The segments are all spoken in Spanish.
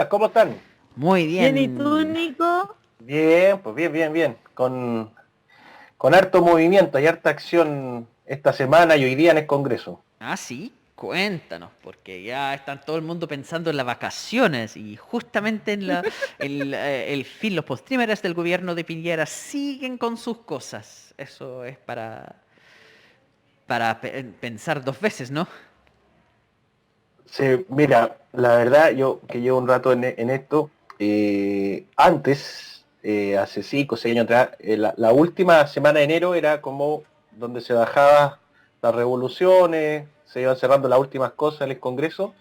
¿Cómo están? Muy Bien, ¿y tú, bien. Nico? Bien, pues bien. Con harto movimiento y harta acción esta semana y hoy día en el Congreso. Ah, sí, cuéntanos, porque ya están todo el mundo pensando en las vacaciones y justamente en el fin, los postrímeres del gobierno de Piñera siguen con sus cosas. Eso es para pensar dos veces, ¿no? Mira, la verdad, yo que llevo un rato en esto, antes, hace 5 o 6 años atrás, la última semana de enero era como donde se bajaban las revoluciones, se iban cerrando las últimas cosas en el Congreso,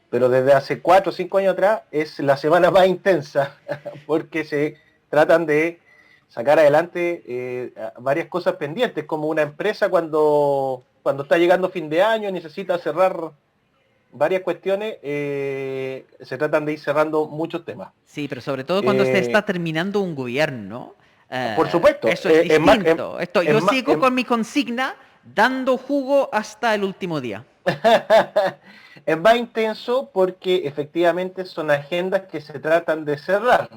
pero desde hace 4 o 5 años atrás es la semana más intensa porque se tratan de sacar adelante varias cosas pendientes, como una empresa cuando está llegando fin de año necesita cerrar varias cuestiones, se tratan de ir cerrando muchos temas. Sí, pero sobre todo cuando se está Eh, terminando un gobierno, por supuesto, eso es es más, distinto. es Yo más, sigo con mi consigna dando jugo hasta el último día. es más intenso porque efectivamente son agendas que se tratan de cerrar.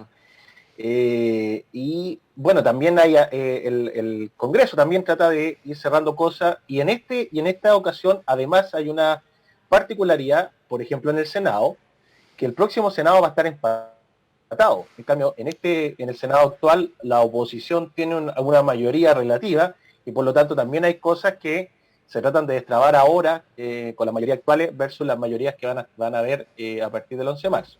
Y bueno, también hay el Congreso también trata de ir cerrando cosas y en esta ocasión además hay una particularidad, por ejemplo en el Senado, que el próximo Senado va a estar empatado. En cambio, en el Senado actual la oposición tiene una mayoría relativa y por lo tanto también hay cosas que se tratan de destrabar ahora con la mayoría actuales versus las mayorías que van a haber a partir del 11 de marzo.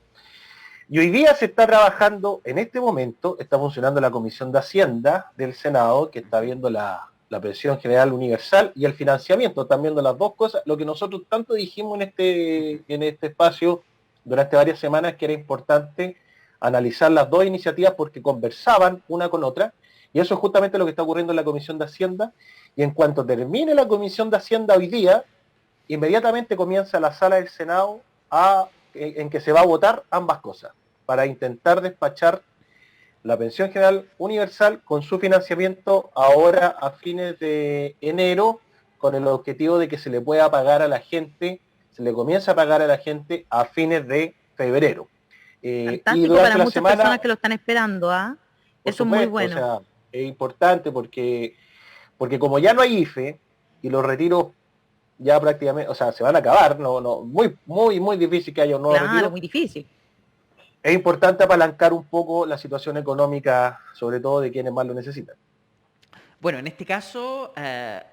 Y hoy día se está trabajando, en este momento, está funcionando la Comisión de Hacienda del Senado, que está viendo la pensión general universal y el financiamiento, están viendo las dos cosas, lo que nosotros tanto dijimos en este espacio durante varias semanas, que era importante analizar las dos iniciativas porque conversaban una con otra, y eso es justamente lo que está ocurriendo en la Comisión de Hacienda, y en cuanto termine la Comisión de Hacienda hoy día, inmediatamente comienza la sala del Senado en que se va a votar ambas cosas para intentar despachar la pensión general universal con su financiamiento ahora a fines de enero, con el objetivo de que se le pueda pagar a la gente, se le comienza a pagar a la gente a fines de febrero. Y Fantástico para durante la muchas personas semana, que lo están esperando, ¿ah? por Eso es muy supuesto, o bueno. sea, es importante porque como ya no hay IFE y los retiros ya prácticamente, o sea, se van a acabar, muy difícil que haya un nuevo Claro, retiro. muy difícil. Es importante apalancar un poco la situación económica, sobre todo de quienes más lo necesitan. Bueno, en este caso,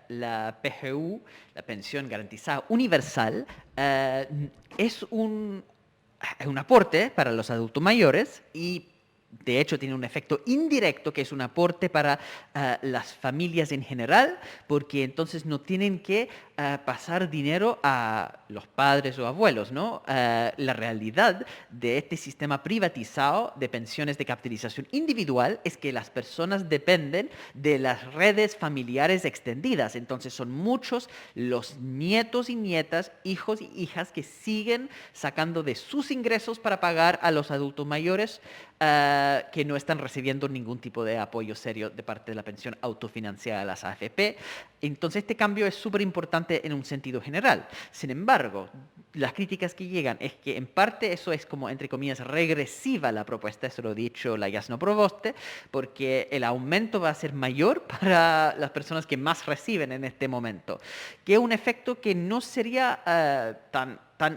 la PGU, la pensión garantizada universal, es un aporte para los adultos mayores y de hecho tiene un efecto indirecto que es un aporte para las familias en general, porque entonces no tienen que pasar dinero a los padres o abuelos, ¿no? La realidad de este sistema privatizado de pensiones de capitalización individual es que las personas dependen de las redes familiares extendidas. Entonces son muchos los nietos y nietas, hijos y hijas que siguen sacando de sus ingresos para pagar a los adultos mayores que no están recibiendo ningún tipo de apoyo serio de parte de la pensión autofinanciada de las AFP. Entonces este cambio es súper importante en un sentido general. Sin embargo, las críticas que llegan es que en parte eso es como, entre comillas, regresiva la propuesta, eso lo ha dicho la Jasno Provoste, porque el aumento va a ser mayor para las personas que más reciben en este momento, que es un efecto que no sería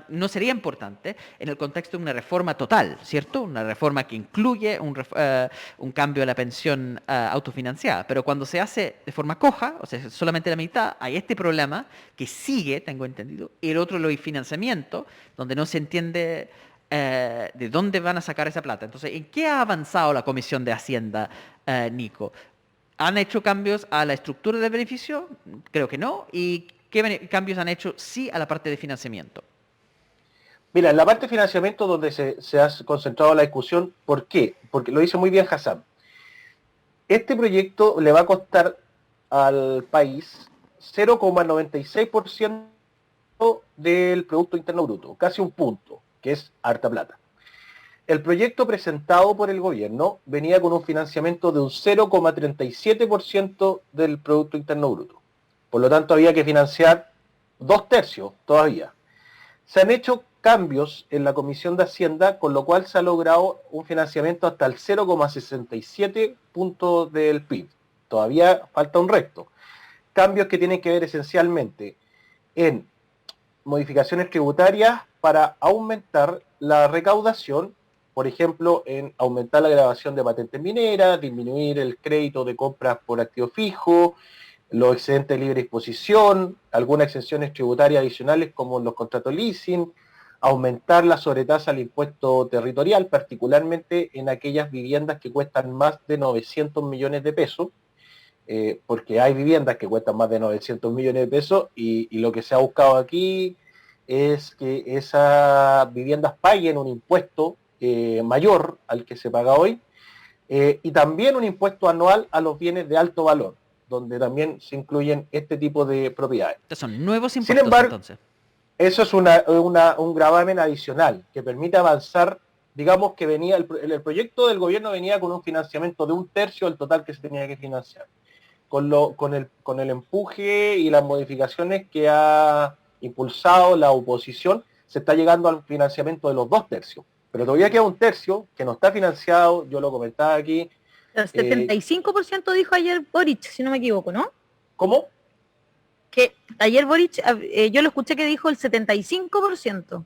no sería importante en el contexto de una reforma total, ¿cierto? Una reforma que incluye un cambio a la pensión autofinanciada. Pero cuando se hace de forma coja, o sea, solamente la mitad, hay este problema que sigue, tengo entendido, y el otro lo hay financiamiento, donde no se entiende de dónde van a sacar esa plata. Entonces, ¿en qué ha avanzado la Comisión de Hacienda, Nico? ¿Han hecho cambios a la estructura del beneficio? Creo que no. ¿Y qué cambios han hecho sí a la parte de financiamiento? Mira, en la parte de financiamiento donde se ha concentrado la discusión, ¿por qué? Porque lo dice muy bien Hassan. Este proyecto le va a costar al país 0,96% del Producto Interno Bruto, casi un punto, que es harta plata. El proyecto presentado por el gobierno venía con un financiamiento de un 0,37% del Producto Interno Bruto. Por lo tanto, había que financiar 2/3 todavía. Se han hecho cambios en la Comisión de Hacienda, con lo cual se ha logrado un financiamiento hasta el 0,67 puntos del PIB. Todavía falta un resto. Cambios que tienen que ver esencialmente en modificaciones tributarias para aumentar la recaudación, por ejemplo, en aumentar la grabación de patentes mineras, disminuir el crédito de compras por activo fijo, los excedentes de libre disposición, algunas exenciones tributarias adicionales como los contratos leasing, aumentar la sobretasa al impuesto territorial, particularmente en aquellas viviendas que cuestan más de 900 millones de pesos, porque hay viviendas que cuestan más de 900 millones de pesos y lo que se ha buscado aquí es que esas viviendas paguen un impuesto mayor al que se paga hoy y también un impuesto anual a los bienes de alto valor, donde también se incluyen este tipo de propiedades. Estos son nuevos impuestos. Sin embargo, entonces. Eso es un gravamen adicional que permite avanzar. Digamos que venía el proyecto del gobierno venía con un financiamiento de 1/3 del total que se tenía que financiar. Con el empuje y las modificaciones que ha impulsado la oposición, se está llegando al financiamiento de los 2/3. Pero todavía queda 1/3 que no está financiado, yo lo comentaba aquí. El 75% dijo ayer Boric, si no me equivoco, ¿no? ¿Cómo? Que ayer Boric, yo lo escuché que dijo el 75%.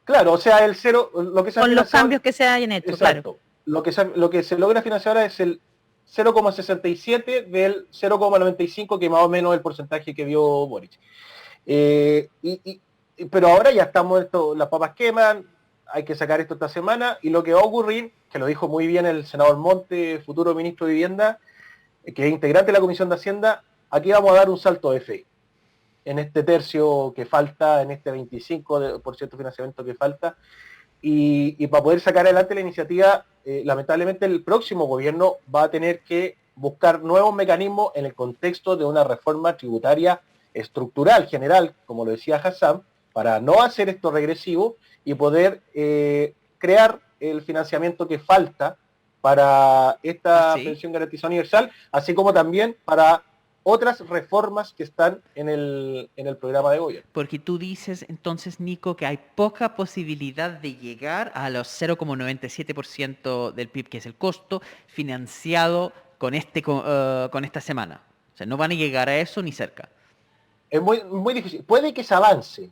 Claro, o sea, el cero, lo que se ha con los cambios que se hayan hecho, exacto. Claro. Lo que se logra financiar ahora es el 0,67 del 0,95, que más o menos es el porcentaje que dio Boric. Pero ahora ya estamos, las papas queman, hay que sacar esto esta semana, y lo que va a ocurrir, que lo dijo muy bien el senador Monte, futuro ministro de Vivienda, que es integrante de la Comisión de Hacienda, aquí vamos a dar un salto de fe en este tercio que falta, en este 25% de financiamiento que falta, y para poder sacar adelante la iniciativa, lamentablemente el próximo gobierno va a tener que buscar nuevos mecanismos en el contexto de una reforma tributaria estructural, general, como lo decía Hassan, para no hacer esto regresivo y poder crear el financiamiento que falta para esta pensión garantizada universal, así como también para otras reformas que están en el programa de gobierno. Porque tú dices entonces, Nico, que hay poca posibilidad de llegar a los 0,97% del PIB, que es el costo, financiado con esta semana. O sea, no van a llegar a eso ni cerca. Es muy difícil. Puede que se avance,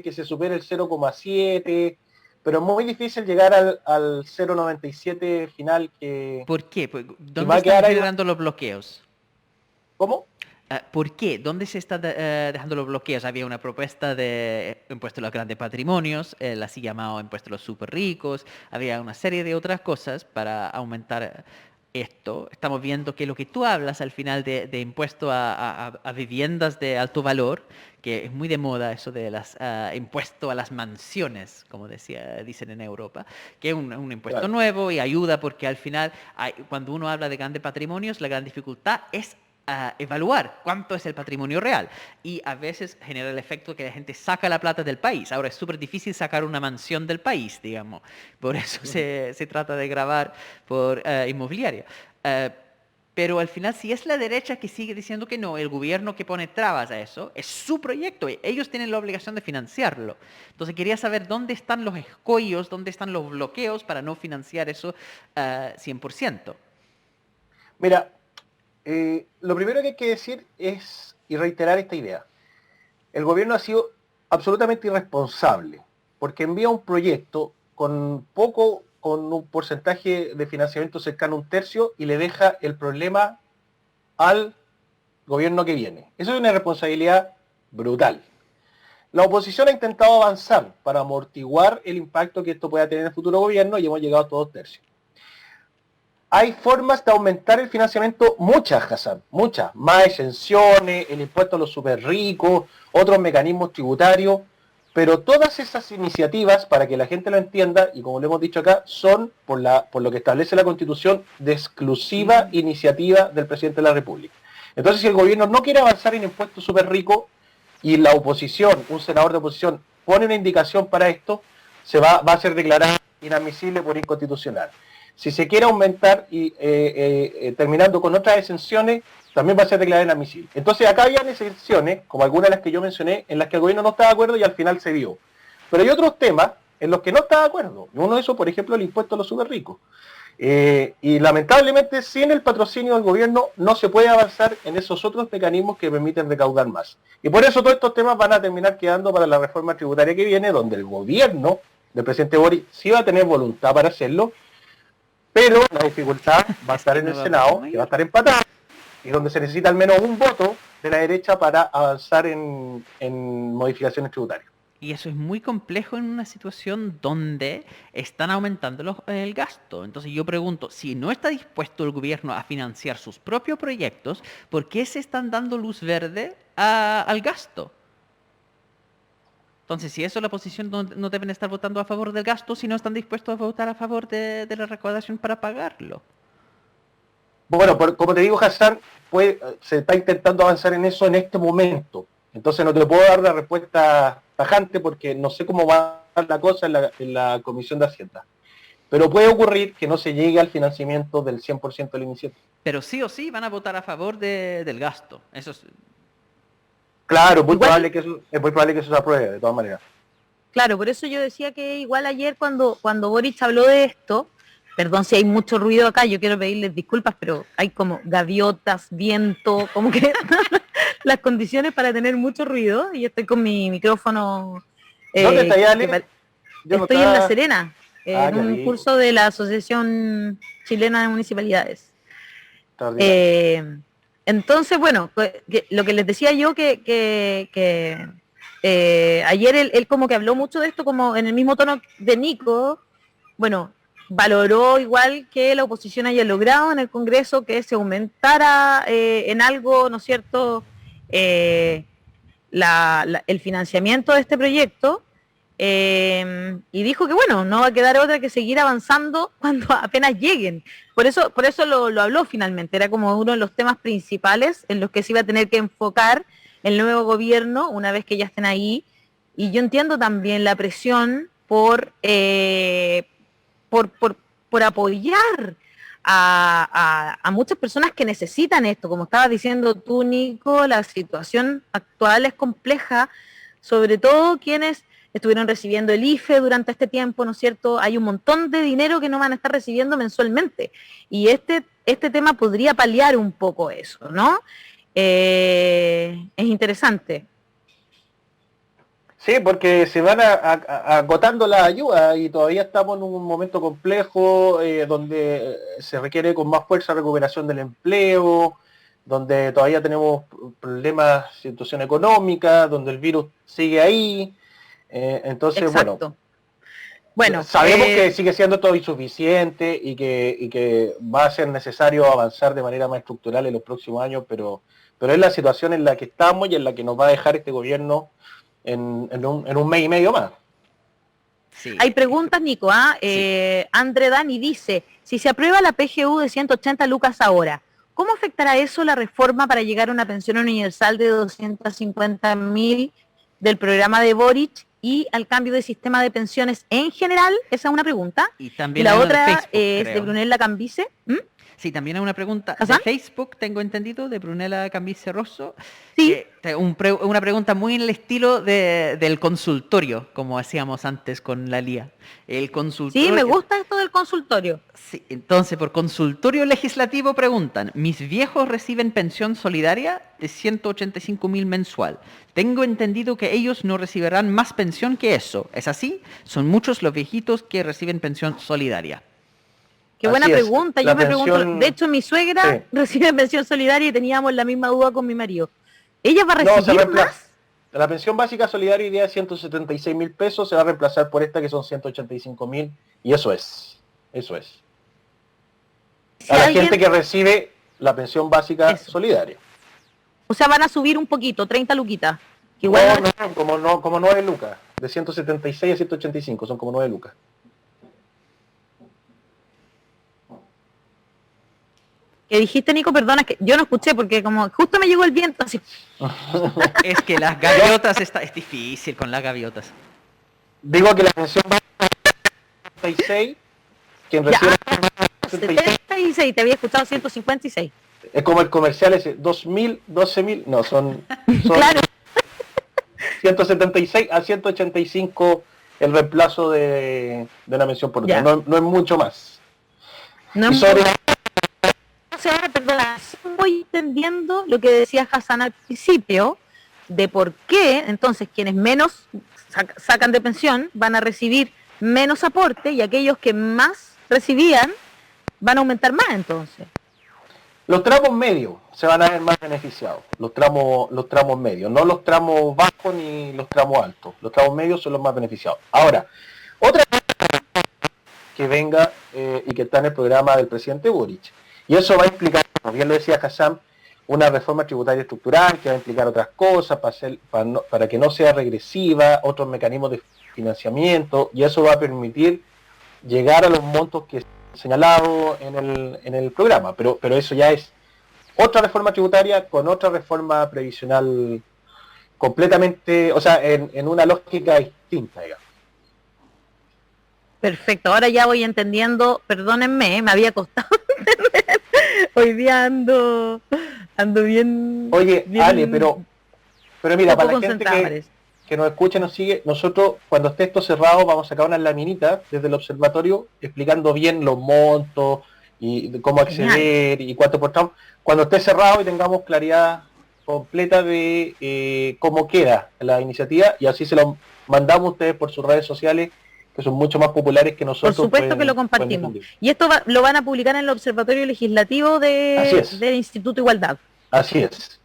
que se supere el 0,7%, pero es muy difícil llegar al 0,97 final que... ¿Por qué? ¿Dónde están generando los bloqueos? ¿Cómo? ¿Por qué? ¿Dónde se están dejando los bloqueos? Había una propuesta de impuesto a los grandes patrimonios, el así llamado impuesto a los súper ricos, había una serie de otras cosas para aumentar esto. Estamos viendo que lo que tú hablas al final de impuesto a viviendas de alto valor, que es muy de moda eso de las impuesto a las mansiones, como dicen en Europa, que es un impuesto claro. nuevo y ayuda porque al final, cuando uno habla de grandes patrimonios, la gran dificultad es evaluar cuánto es el patrimonio real y a veces genera el efecto que la gente saca la plata del país. Ahora es súper difícil sacar una mansión del país, digamos, por eso se trata de grabar por inmobiliaria. Pero al final, si es la derecha que sigue diciendo que no, el gobierno que pone trabas a eso, es su proyecto, ellos tienen la obligación de financiarlo. Entonces quería saber dónde están los escollos, dónde están los bloqueos para no financiar eso 100%. Mira, lo primero que hay que decir es, y reiterar esta idea, el gobierno ha sido absolutamente irresponsable, porque envía un proyecto con un porcentaje de financiamiento cercano a 1/3 y le deja el problema al gobierno que viene. Eso es una responsabilidad brutal. La oposición ha intentado avanzar para amortiguar el impacto que esto pueda tener en el futuro gobierno y hemos llegado a estos 2/3. Hay formas de aumentar el financiamiento, muchas, Hassan, muchas. Más exenciones, el impuesto a los super ricos, otros mecanismos tributarios, pero todas esas iniciativas, para que la gente lo entienda, y como lo hemos dicho acá, son, por lo que establece la Constitución, de exclusiva iniciativa del presidente de la República. Entonces, si el gobierno no quiere avanzar en impuestos super ricos, y la oposición, un senador de oposición, pone una indicación para esto, va a ser declarada inadmisible por inconstitucional. Si se quiere aumentar y terminando con otras exenciones, también va a ser declarada inadmisible. Entonces acá había exenciones, como algunas de las que yo mencioné, en las que el gobierno no estaba de acuerdo y al final se dio. Pero hay otros temas en los que no está de acuerdo. Y uno de esos, por ejemplo, el impuesto a los súper ricos. Y lamentablemente, sin el patrocinio del gobierno, no se puede avanzar en esos otros mecanismos que permiten recaudar más. Y por eso todos estos temas van a terminar quedando para la reforma tributaria que viene, donde el gobierno del presidente Boric sí va a tener voluntad para hacerlo, pero la dificultad va a estar en el Senado, que va a estar empatado, y donde se necesita al menos un voto de la derecha para avanzar en modificaciones tributarias. Y eso es muy complejo en una situación donde están aumentando el gasto. Entonces yo pregunto, si no está dispuesto el gobierno a financiar sus propios proyectos, ¿por qué se están dando luz verde al gasto? Entonces, si eso es la posición, no deben estar votando a favor del gasto si no están dispuestos a votar a favor de la recaudación para pagarlo. Bueno, como te digo, Hassan, se está intentando avanzar en eso en este momento. Entonces no te puedo dar la respuesta tajante porque no sé cómo va a la cosa en la Comisión de Hacienda. Pero puede ocurrir que no se llegue al financiamiento del 100% de la iniciativa. Pero sí o sí van a votar a favor del gasto. Eso es... Claro, es muy probable que eso se apruebe, de todas maneras. Claro, por eso yo decía que igual ayer cuando Boric habló de esto, perdón si hay mucho ruido acá, yo quiero pedirles disculpas, pero hay como gaviotas, viento, como que las condiciones para tener mucho ruido, y estoy con mi micrófono. ¿Dónde está ya, Ale? Estoy en La Serena, en un curso de la Asociación Chilena de Municipalidades. Entonces, bueno, lo que les decía yo que ayer él como que habló mucho de esto, como en el mismo tono de Nico, bueno, valoró igual que la oposición haya logrado en el Congreso que se aumentara en algo, ¿no es cierto?, el financiamiento de este proyecto, y dijo que bueno, no va a quedar otra que seguir avanzando cuando apenas lleguen. Por eso lo habló finalmente, era como uno de los temas principales en los que se iba a tener que enfocar el nuevo gobierno una vez que ya estén ahí. Y yo entiendo también la presión por apoyar a muchas personas que necesitan esto. Como estabas diciendo tú, Nico, la situación actual es compleja, sobre todo quienes estuvieron recibiendo el IFE durante este tiempo, ¿no es cierto? Hay un montón de dinero que no van a estar recibiendo mensualmente, y este tema podría paliar un poco eso, ¿no? Es interesante. Sí, porque se van agotando las ayudas y todavía estamos en un momento complejo donde se requiere con más fuerza recuperación del empleo, donde todavía tenemos problemas, situación económica, donde el virus sigue ahí. Entonces, exacto. Bueno, sabemos que sigue siendo todo insuficiente y que va a ser necesario avanzar de manera más estructural en los próximos años, pero es la situación en la que estamos y en la que nos va a dejar este gobierno en un mes y medio más. Sí. Hay preguntas, Nico. Sí. André Dani dice, si se aprueba la PGU de 180 lucas ahora, ¿cómo afectará eso la reforma para llegar a una pensión universal de 250.000 del programa de Boric y al cambio de sistema de pensiones en general? Esa es una pregunta. Y también la otra Facebook, es de Brunella Cambice. Sí, también hay una pregunta de Facebook, tengo entendido, de Brunella Cambice Rosso. Sí. Una pregunta muy en el estilo del consultorio, como hacíamos antes con la LIA. El consultorio. Sí, me gusta esto del consultorio. Sí, entonces, por consultorio legislativo preguntan, mis viejos reciben pensión solidaria de 185.000 mensual. Tengo entendido que ellos no recibirán más pensión que eso. ¿Es así? Son muchos los viejitos que reciben pensión solidaria. Qué buena pregunta. Yo me pregunto, de hecho mi suegra recibe pensión solidaria y teníamos la misma duda con mi marido. ¿Ella va a recibir más? La pensión básica solidaria hoy día es 176.000 pesos, se va a reemplazar por esta que son 185.000, y eso es. A la gente que recibe la pensión básica solidaria. O sea, van a subir un poquito, 30 luquitas. Que igual como 9 lucas. De 176 a 185, son como 9 lucas. ¿Qué dijiste, Nico? Perdona, que yo no escuché porque como justo me llegó el viento así. Es que las gaviotas es difícil con las gaviotas. Digo que la pensión va a 76, quien recibe 76, te había escuchado 156. Es como el comercial ese, 2.000, 12.000, no, son claro. 176 a 185 el reemplazo de una mención por otra, Ya. no es mucho más. No Y es sobre- O sea, perdona, sí voy entendiendo lo que decía Hassan al principio, de por qué entonces quienes menos sacan de pensión van a recibir menos aporte y aquellos que más recibían van a aumentar más entonces. los tramos medios se van a ver más beneficiados, los tramos medios, no los tramos bajos ni los tramos altos. Los tramos medios son los más beneficiados. Ahora, otra que venga y que está en el programa del presidente Boric. Y eso va a implicar, como bien lo decía Hassan, una reforma tributaria estructural que va a implicar otras cosas para que no sea regresiva, otros mecanismos de financiamiento, y eso va a permitir llegar a los montos que señalado en el programa, pero eso ya es otra reforma tributaria con otra reforma previsional completamente, o sea, en una lógica distinta, digamos. Perfecto, ahora ya voy entendiendo, perdónenme, me había costado entender. Hoy día ando bien. Oye, bien Ale, pero mira, poco para la gente concentrada, parece. que nos escucha, nos sigue, nosotros cuando esté esto cerrado vamos a sacar unas laminitas desde el observatorio explicando bien los montos y cómo acceder y cuánto por tramo. Cuando esté cerrado y tengamos claridad completa de cómo queda la iniciativa, y así se lo mandamos a ustedes por sus redes sociales, que son mucho más populares que nosotros. Por supuesto que lo compartimos. Y esto lo van a publicar en el Observatorio Legislativo del Instituto Igualdad. Así es.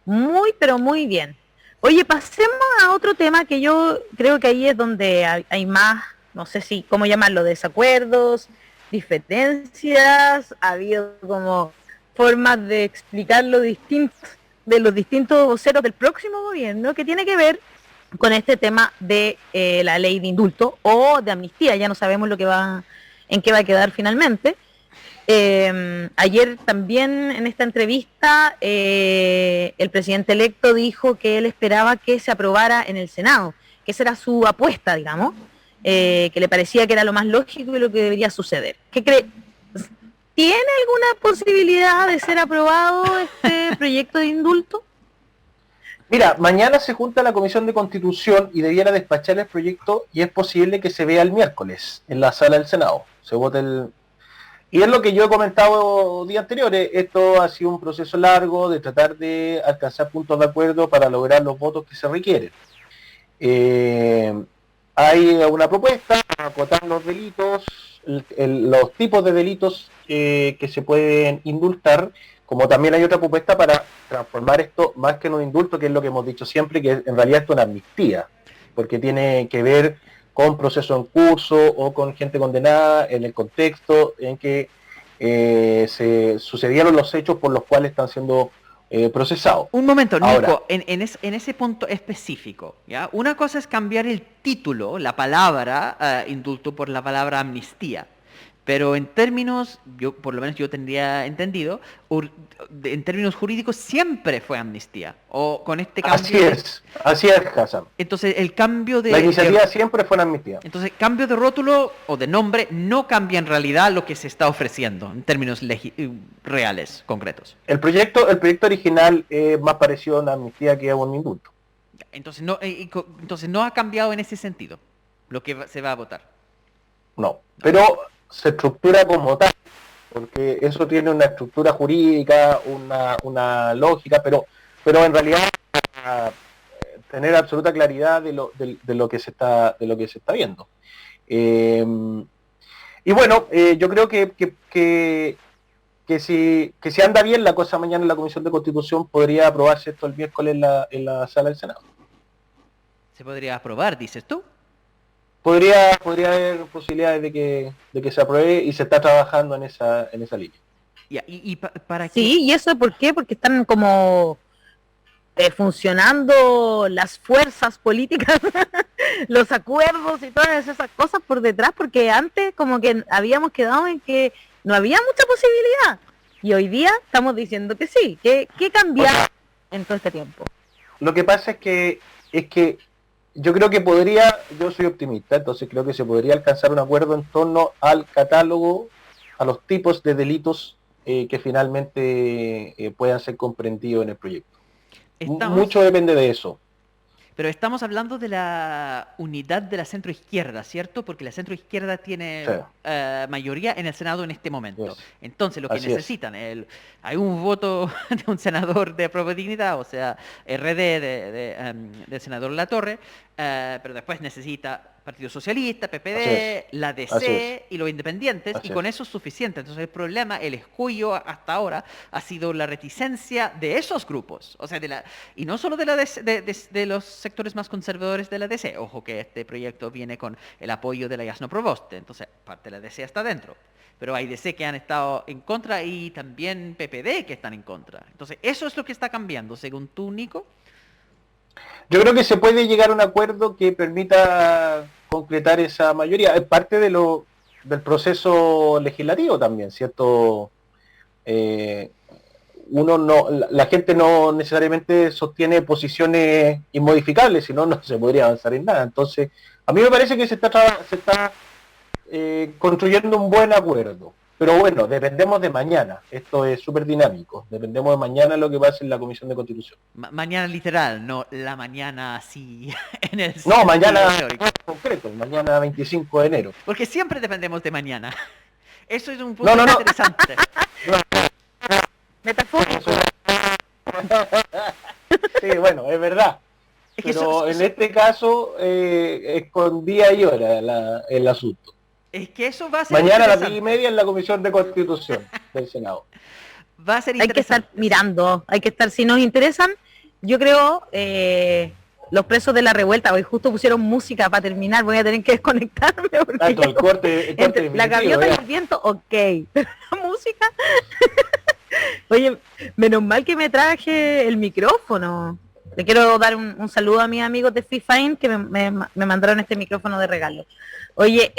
Muy, pero muy bien. Oye, pasemos a otro tema que yo creo que ahí es donde hay más, no sé si, ¿cómo llamarlo? Desacuerdos, diferencias, ha habido como formas de explicarlo distinto de los distintos voceros del próximo gobierno, que tiene que ver con este tema de la ley de indulto o de amnistía. Ya no sabemos en qué va a quedar finalmente. Ayer también en esta entrevista el presidente electo dijo que él esperaba que se aprobara en el Senado, que esa era su apuesta, digamos, que le parecía que era lo más lógico y lo que debería suceder. ¿Qué cree? ¿Tiene alguna posibilidad de ser aprobado este proyecto de indulto? Mira, mañana se junta la Comisión de Constitución y debiera despachar el proyecto, y es posible que se vea el miércoles en la sala del Senado. Se vote Y es lo que yo he comentado días anteriores, esto ha sido un proceso largo de tratar de alcanzar puntos de acuerdo para lograr los votos que se requieren. Hay una propuesta para acotar los delitos, los tipos de delitos que se pueden indultar, como también hay otra propuesta para transformar esto más que en un indulto, que es lo que hemos dicho siempre, que en realidad esto es una amnistía, porque tiene que ver con proceso en curso o con gente condenada en el contexto en que se sucedieron los hechos por los cuales están siendo procesados. Un momento, Nico, Ahora, en ese punto específico, ¿ya? Una cosa es cambiar el título, la palabra indulto por la palabra amnistía. Pero en términos, por lo menos yo tendría entendido, en términos jurídicos siempre fue amnistía. O con este cambio. Así es, Hassan. Entonces el cambio de. La iniciativa siempre fue una amnistía. Entonces, cambio de rótulo o de nombre no cambia en realidad lo que se está ofreciendo en términos reales, concretos. El proyecto original es más parecido a una amnistía que a un indulto. Entonces no ha cambiado en ese sentido lo que se va a votar. No, pero se estructura como tal, porque eso tiene una estructura jurídica, una lógica, pero en realidad tener absoluta claridad de lo que se está viendo. Y bueno, yo creo que si anda bien la cosa mañana en la Comisión de Constitución, podría aprobarse esto el miércoles en la sala del Senado. ¿Se podría aprobar, dices tú? Podría haber posibilidades de que se apruebe, y se está trabajando en esa línea. ¿Para qué? Sí, ¿y eso por qué? Porque están como funcionando las fuerzas políticas, los acuerdos y todas esas cosas por detrás, porque antes como que habíamos quedado en que no había mucha posibilidad, y hoy día estamos diciendo que sí. ¿Qué cambió en todo este tiempo? Lo que pasa es que yo creo que yo soy optimista, entonces creo que se podría alcanzar un acuerdo en torno al catálogo, a los tipos de delitos que finalmente puedan ser comprendidos en el proyecto. Mucho depende de eso. Pero estamos hablando de la unidad de la centroizquierda, ¿cierto? Porque la centroizquierda tiene Sí, mayoría en el Senado en este momento. yes, Entonces, lo que así es. necesitan, hay un voto de un senador de Prueba de Dignidad, o sea, RD del senador Latorre, pero después necesita Partido Socialista, Así es. PPD, la Así es. DC y los independientes, y Así con es. eso es suficiente. Entonces, el problema, el escollo hasta ahora, ha sido la reticencia de esos grupos, o sea, y no solo de, de los sectores más conservadores de la DC. Ojo que este proyecto viene con el apoyo de la Jasno Provoste, entonces parte de la DC está dentro. Pero hay DC que han estado en contra y también PPD que están en contra. Entonces, eso es lo que está cambiando, según tú, Nico. Yo creo que se puede llegar a un acuerdo que permita concretar esa mayoría. Es parte del proceso legislativo también, ¿cierto? Eh, la gente no necesariamente sostiene posiciones inmodificables, si no, no se podría avanzar en nada. Entonces, a mí me parece que se está construyendo un buen acuerdo. Pero bueno, dependemos de mañana. Esto es súper dinámico. Dependemos de mañana lo que pase en la Comisión de Constitución. Mañana literal, no la mañana así en el No, mañana sentido teórico. concreto, mañana 25 de enero. Porque siempre dependemos de mañana. Eso es un punto No. interesante. Metafórico. Sí, bueno, es verdad. Es que Pero en este caso es con día y hora el asunto. es que eso va a ser Mañana a las interesante. 10:30 en la Comisión de Constitución del Senado. Va a ser Hay que estar interesante. mirando, hay que estar, si nos interesan, yo creo, los presos de la revuelta, hoy justo pusieron música para terminar, voy a tener que desconectarme porque Tanto el corte entre la definitivo, gaviota y ya. el viento, ok, pero la música, oye, menos mal que me traje el micrófono. Le quiero dar un saludo a mis amigos de FIFAIN que me mandaron este micrófono de regalo. Oye,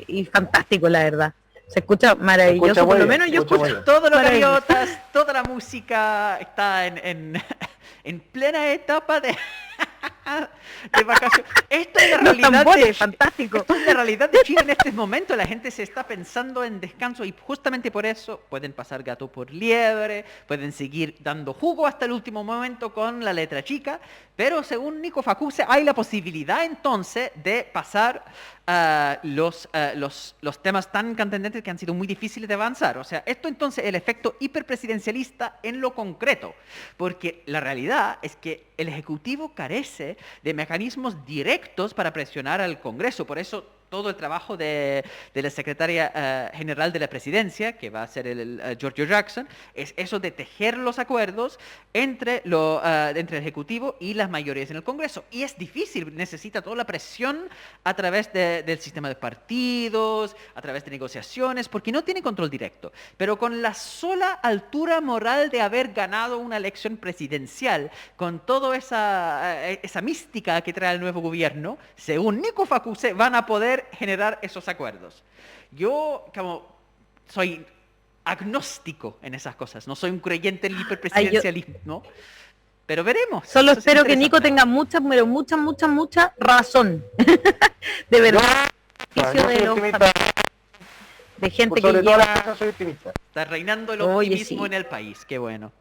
y fantástico, la verdad. Se escucha maravilloso, escucha muy por lo bien, menos yo se escucha escucho muy bien. Todos los maravilloso. gaviotas, toda la música está en plena etapa de vacaciones. Esto es la Los realidad tambores, fantástico. esto es la realidad de Chile en este momento. La gente se está pensando en descanso y justamente por eso pueden pasar gato por liebre, pueden seguir dando jugo hasta el último momento con la letra chica, pero según Nico Facuse hay la posibilidad entonces de pasar los temas tan candentes que han sido muy difíciles de avanzar. O sea, esto entonces el efecto hiperpresidencialista en lo concreto, porque la realidad es que el Ejecutivo carece de mecanismos directos para presionar al Congreso. Por eso todo el trabajo de la secretaria general de la presidencia, que va a ser el Giorgio Jackson, es eso de tejer los acuerdos entre el Ejecutivo y las mayorías en el Congreso. Y es difícil, necesita toda la presión a través del sistema de partidos, a través de negociaciones, porque no tiene control directo. Pero con la sola altura moral de haber ganado una elección presidencial, con toda esa mística que trae el nuevo gobierno, según Nico Facuse, van a poder generar esos acuerdos. Yo, como soy agnóstico en esas cosas, no soy un creyente en el hiperpresidencialismo, ¿no? Pero veremos. Solo Eso es espero que Nico interesante. tenga mucha, pero mucha razón. De verdad, Yo beneficio soy de optimista, de gente por que sobre todas las lleva. cosas soy optimista. Está reinando el Oye, optimismo sí. en el país, qué bueno.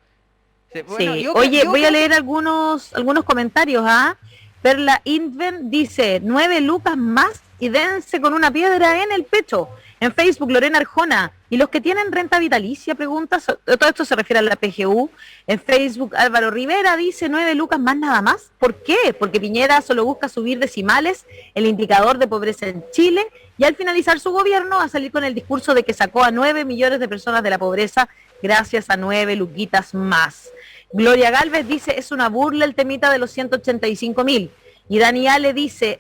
Sí, bueno, Sí. yo Oye, yo voy a creo leer algunos comentarios, ¿ah? Perla Intven dice, 9 lucas más y dense con una piedra en el pecho. En Facebook, Lorena Arjona. ¿Y los que tienen renta vitalicia? Pregunta. Todo esto se refiere a la PGU. En Facebook, Álvaro Rivera dice 9 lucas más nada más. ¿Por qué? Porque Piñera solo busca subir decimales, el indicador de pobreza en Chile, y al finalizar su gobierno va a salir con el discurso de que sacó a 9 millones de personas de la pobreza gracias a 9 luquitas más. Gloria Galvez dice, es una burla el temita de los 185.000. Y Dani Ale dice,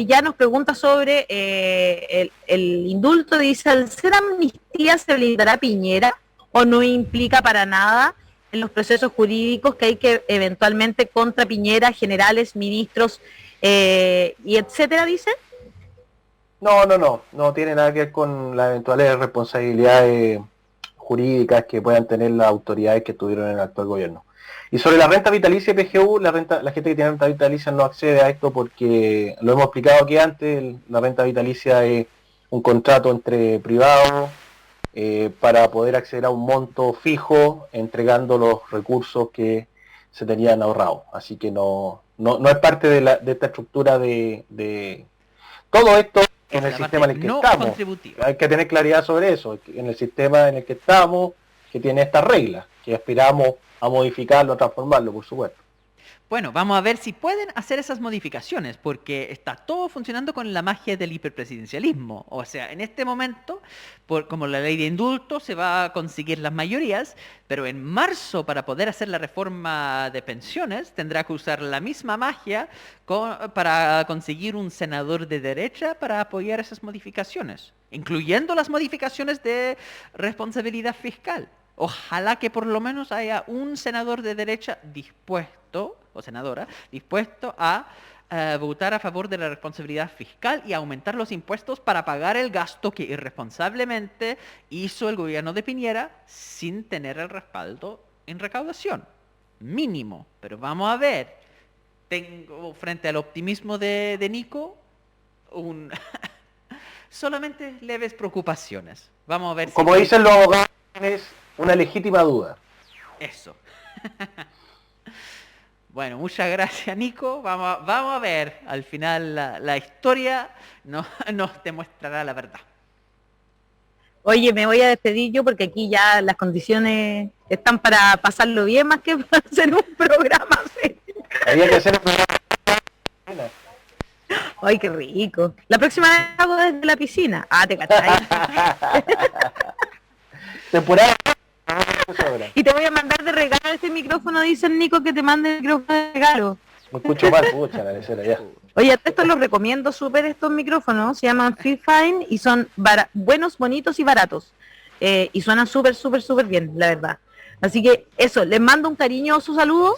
ya nos pregunta sobre el indulto, dice, ¿al ser amnistía se blindará Piñera o no implica para nada en los procesos jurídicos que hay que eventualmente contra Piñera, generales, ministros y etcétera, dice? No tiene nada que ver con las eventuales responsabilidades jurídicas que puedan tener las autoridades que tuvieron en el actual gobierno. Y sobre la renta vitalicia PGU, la gente que tiene renta vitalicia no accede a esto porque, lo hemos explicado aquí antes, la renta vitalicia es un contrato entre privados para poder acceder a un monto fijo entregando los recursos que se tenían ahorrado. Así que no no es parte de esta estructura de todo esto en el sistema en el que estamos. Hay que tener claridad sobre eso, en el sistema en el que estamos, que tiene estas reglas, que aspiramos a modificarlo, a transformarlo, por supuesto. Bueno, vamos a ver si pueden hacer esas modificaciones, porque está todo funcionando con la magia del hiperpresidencialismo. O sea, en este momento, como la ley de indulto, se va a conseguir las mayorías, pero en marzo, para poder hacer la reforma de pensiones, tendrá que usar la misma magia para conseguir un senador de derecha para apoyar esas modificaciones, incluyendo las modificaciones de responsabilidad fiscal. Ojalá que por lo menos haya un senador de derecha dispuesto, o senadora, dispuesto a votar a favor de la responsabilidad fiscal y aumentar los impuestos para pagar el gasto que irresponsablemente hizo el gobierno de Piñera sin tener el respaldo en recaudación. Mínimo. Pero vamos a ver. Tengo frente al optimismo de Nico solamente leves preocupaciones. Vamos a ver. Como dicen los abogados, es una legítima duda. Eso. Bueno, muchas gracias, Nico. Vamos a ver. Al final la historia nos demostrará la verdad. Oye, me voy a despedir yo porque aquí ya las condiciones están para pasarlo bien más que para hacer un programa. Había que hacer un programa. Ay, qué rico. La próxima vez hago desde la piscina. Ah, te cachai. Temporada. Y te voy a mandar de regalo este micrófono, dice el Nico, que te mande el micrófono de regalo. Me escucho mal, pucha, la lecera ya. Oye, estos los recomiendo súper, estos micrófonos, se llaman Fifine y son buenos, bonitos y baratos. Y suenan súper, súper, súper bien, la verdad. Así que eso, les mando un cariñoso saludo